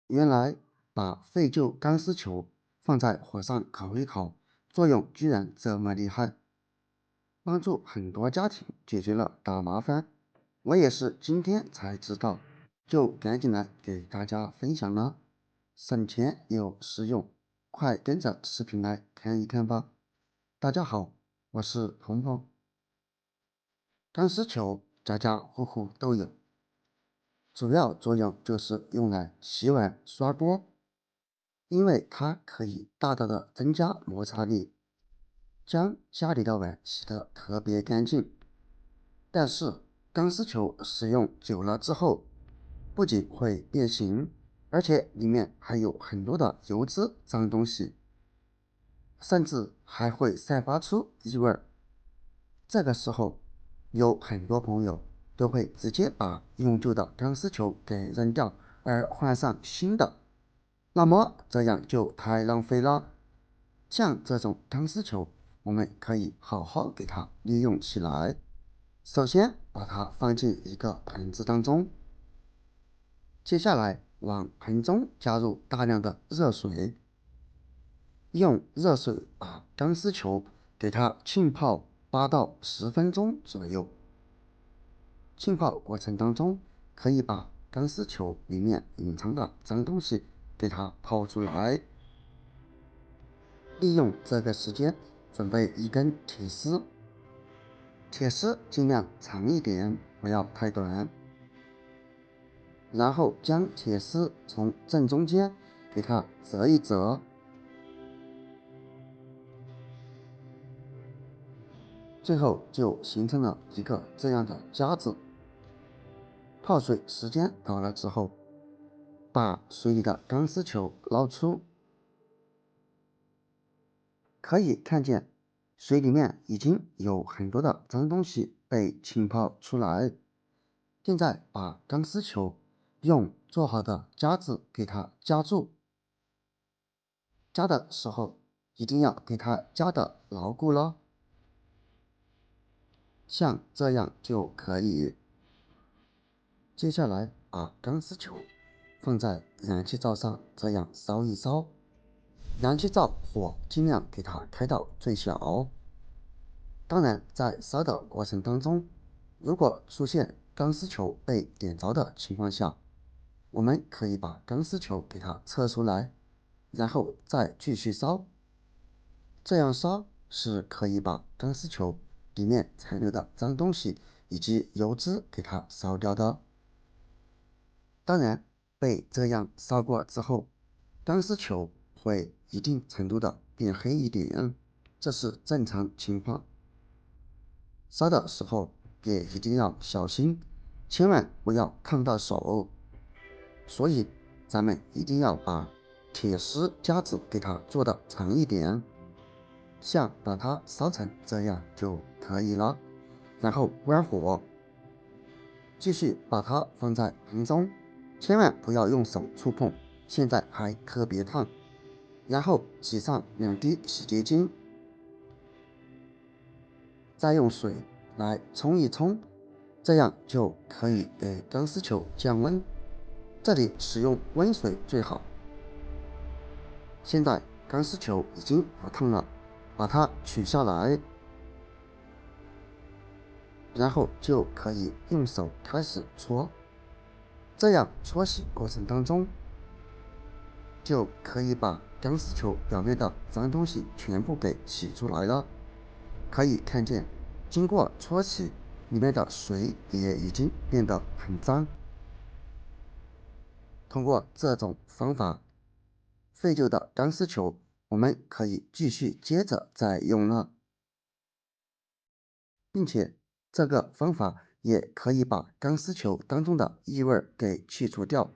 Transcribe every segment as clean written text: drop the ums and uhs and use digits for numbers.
原来把废旧钢丝球放在火上烤一烤，作用居然这么厉害，帮助很多家庭解决了大麻烦。我也是今天才知道，就赶紧来给大家分享了，省钱又实用，快跟着视频来看一看吧。大家好，我是鹏鹏。钢丝球家家户户都有，主要作用就是用来洗碗、刷锅，因为它可以大大的增加摩擦力，将家里的碗洗得特别干净。但是钢丝球使用久了之后，不仅会变形，而且里面还有很多的油脂、脏东西，甚至还会散发出异味。这个时候，有很多朋友都会直接把用旧的钢丝球给扔掉，而换上新的。那么这样就太浪费了。像这种钢丝球，我们可以好好给它利用起来。首先把它放进一个盆子当中，接下来往盆中加入大量的热水，用热水把钢丝球给它浸泡8到10分钟左右。浸泡过程当中，可以把钢丝球里面隐藏的脏东西给它泡出来。利用这个时间，准备一根铁丝，铁丝尽量长一点，不要太短。然后将铁丝从正中间给它折一折，最后就形成了一个这样的夹子。泡水时间到了之后，把水里的钢丝球捞出，可以看见水里面已经有很多的脏东西被浸泡出来。现在把钢丝球用做好的夹子给它夹住，夹的时候一定要给它夹的牢固了，像这样就可以。接下来把钢丝球放在燃气灶上，这样烧一烧。燃气灶火尽量给它开到最小。当然，在烧的过程当中，如果出现钢丝球被点着的情况下，我们可以把钢丝球给它撤出来，然后再继续烧。这样烧是可以把钢丝球里面残留的脏东西以及油脂给它烧掉的。当然，被这样烧过之后，钢丝球会一定程度的变黑一点，这是正常情况。烧的时候也一定要小心，千万不要烫到手。所以咱们一定要把铁丝夹子给它做的长一点，像把它烧成这样就可以了。然后关火，继续把它放在盆中，千万不要用手触碰，现在还特别烫。然后挤上2滴洗洁精，再用水来冲一冲，这样就可以给钢丝球降温。这里使用温水最好。现在钢丝球已经不烫了，把它取下来，然后就可以用手开始搓。这样搓洗过程当中，就可以把钢丝球表面的脏东西全部给洗出来了。可以看见，经过搓洗，里面的水也已经变得很脏。通过这种方法，废旧的钢丝球我们可以继续接着再用了，并且这个方法也可以把钢丝球当中的异味给去除掉。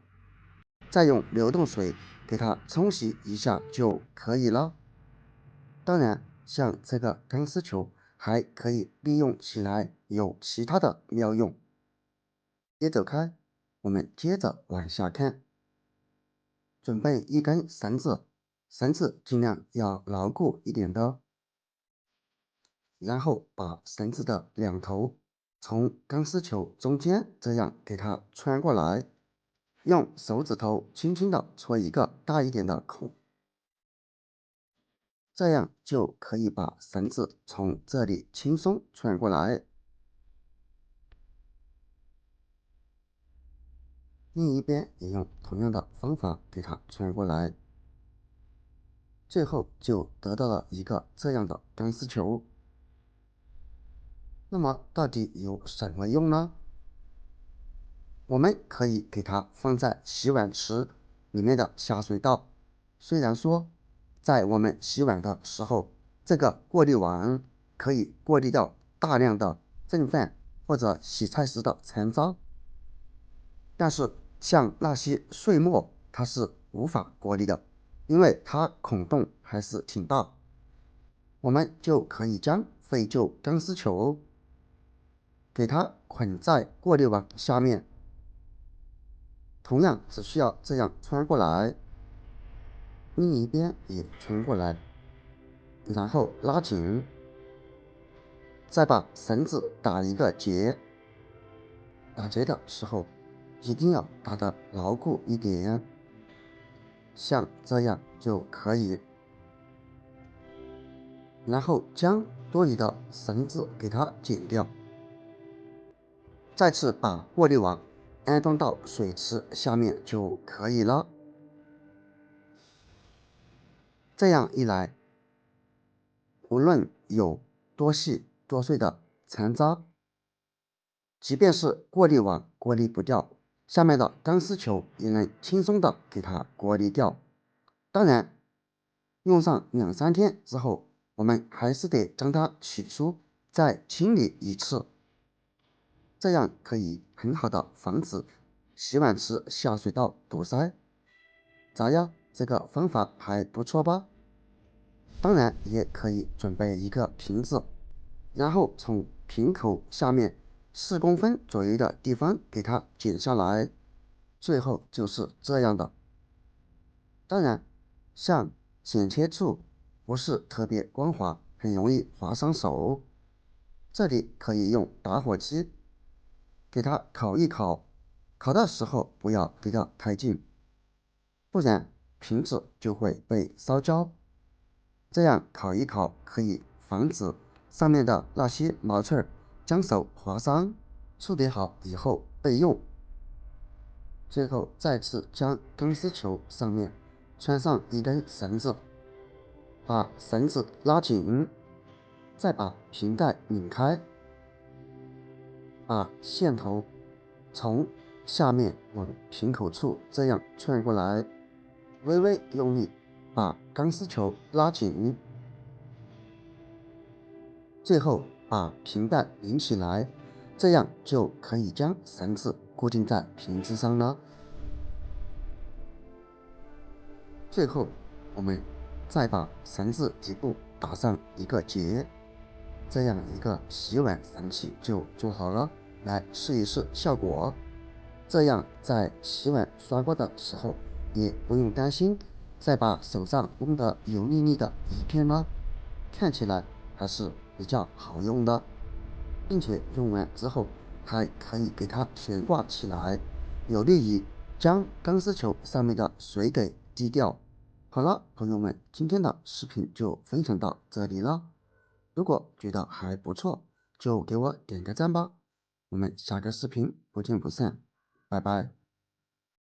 再用流动水给它冲洗一下就可以了。当然，像这个钢丝球还可以利用起来，有其他的妙用。别走开，我们接着往下看。准备一根绳子，绳子尽量要牢固一点的。然后把绳子的两头从钢丝球中间这样给它穿过来。用手指头轻轻的戳一个大一点的孔，这样就可以把绳子从这里轻松穿过来。另一边也用同样的方法给它穿过来，最后就得到了一个这样的钢丝球。那么到底有什么用呢？我们可以给它放在洗碗池里面的下水道。虽然说在我们洗碗的时候，这个过滤网可以过滤掉大量的剩饭或者洗菜时的残渣，但是像那些碎末它是无法过滤的，因为它孔洞还是挺大。我们就可以将废旧钢丝球给它捆在过滤网下面，同样只需要这样穿过来，另一边也穿过来，然后拉紧，再把绳子打一个结。打结的时候一定要打得牢固一点，像这样就可以。然后将多余的绳子给它剪掉，再次把过滤网安装到水池下面就可以了。这样一来，无论有多细多碎的残渣，即便是过滤网过滤不掉，下面的钢丝球也能轻松的给它过滤掉。当然，用上2、3天之后，我们还是得将它取出，再清理一次，这样可以很好的防止洗碗池下水道堵塞。咋样？这个方法还不错吧？当然也可以准备一个瓶子，然后从瓶口下面4公分左右的地方给它剪下来，最后就是这样的。当然，像剪切处不是特别光滑，很容易划伤手，这里可以用打火机给它烤一烤，烤的时候不要离得太近，不然瓶子就会被烧焦。这样烤一烤可以防止上面的那些毛刺将手划伤，处理好以后备用。最后再次将钢丝球上面穿上一根绳子，把绳子拉紧，再把瓶盖拧开，把线头从下面往瓶口处这样穿过来，微微用力把钢丝球拉紧，最后把瓶盖拧起来，这样就可以将绳子固定在瓶子上了。最后，我们再把绳子底部打上一个结，这样一个洗碗神器就做好了。来试一试效果，这样在洗碗刷锅的时候也不用担心再把手上弄得油腻腻的一片了，看起来还是比较好用的，并且用完之后还可以给它悬挂起来，有利于将钢丝球上面的水给滴掉。好了，朋友们，今天的视频就分享到这里了。如果觉得还不错，就给我点个赞吧。我们下个视频不见不散，拜拜。